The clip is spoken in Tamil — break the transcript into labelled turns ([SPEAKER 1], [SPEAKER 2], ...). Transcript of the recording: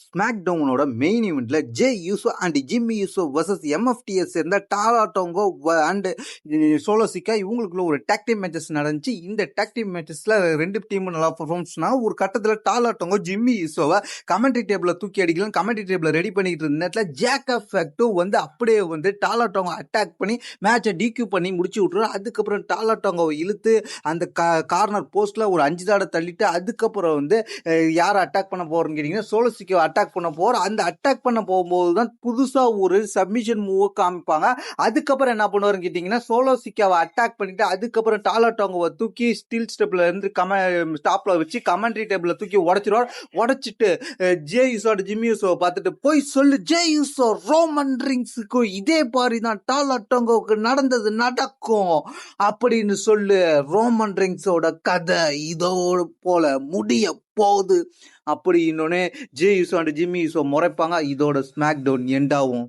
[SPEAKER 1] ஸ்மாக் டவுனோட மெயின் ஈவெண்ட்ல Jey Uso and Jimmy Uso versus MFTs சேர்ந்த டாலா டோங்கோ அண்ட் சோலோ சிக்கா இவங்களுக்குள்ள ஒரு டாக் டீம் மேட்சஸ் நடந்துச்சு. இந்த டாக் டீம் மேட்சஸ்ல ரெண்டு டீம் நல்லா பர்ஃபார்மன்ஸ்னா ஒரு கட்டத்தில் டாலா டோங்கோ ஜிம்மி யூசோவை கமெண்ட்ரி டேபிள் தூக்கி அடிக்கலாம் கமெண்ட்ரி டேபிள் ரெடி பண்ணிட்டு இருந்த நேரத்தில் ஜேக்கப் ஃபேக்டோ வந்து அப்படியே வந்து டாலா டோங்கோ அட்டாக் பண்ணி மேட்சை டிக்யூ பண்ணி முடிச்சு விட்டுரு. அதுக்கப்புறம் டாலா டோங்கோவை இழுத்து அந்த கார்னர் போஸ்ட்ல ஒரு 5 தாட தள்ளிட்டு அதுக்கப்புறம் வந்து யாரை அட்டாக் பண்ண போறோம்னு கேட்டீங்கன்னா சோலோ சிக்கா அட்டாக் பண்ண போற. அந்த அட்டாக் பண்ண போகும்போது தான் புதுசா ஒரு சப்மிஷன் மூவ் காமிப்பாங்க. அதுக்கப்புறம் என்ன பண்ணுவாருன்னு கேட்டீங்கன்னா சோலோ சிக்காவை அட்டாக் பண்ணிட்டு அதுக்கப்புறம் டாலா டோங்கோவை தூக்கி ஸ்டீல் ஸ்டெப்ல இருந்து ஸ்டாப்ல வச்சு கமெண்ட்ரி டேபிள்ல தூக்கி உடைச்சிருவார். உடைச்சிட்டு ஜே யூசோட ஜிம்மி யூசோவை பார்த்துட்டு போய் சொல்லு ஜே யூசோ ரோமன் ரிங்ஸுக்கு இதே மாதிரி தான் டாலா டோங்கோவுக்கு நடந்தது நடக்கும் அப்படின்னு சொல்லு. ரோமன் ரிங்ஸோட கதை இதோட போல முடிய போகுது அப்படி இன்னொன்னு Jey Uso and Jimmy Uso முறைப்பாங்க. இதோட ஸ்மாக் டவுன் எண்ட் ஆகும்.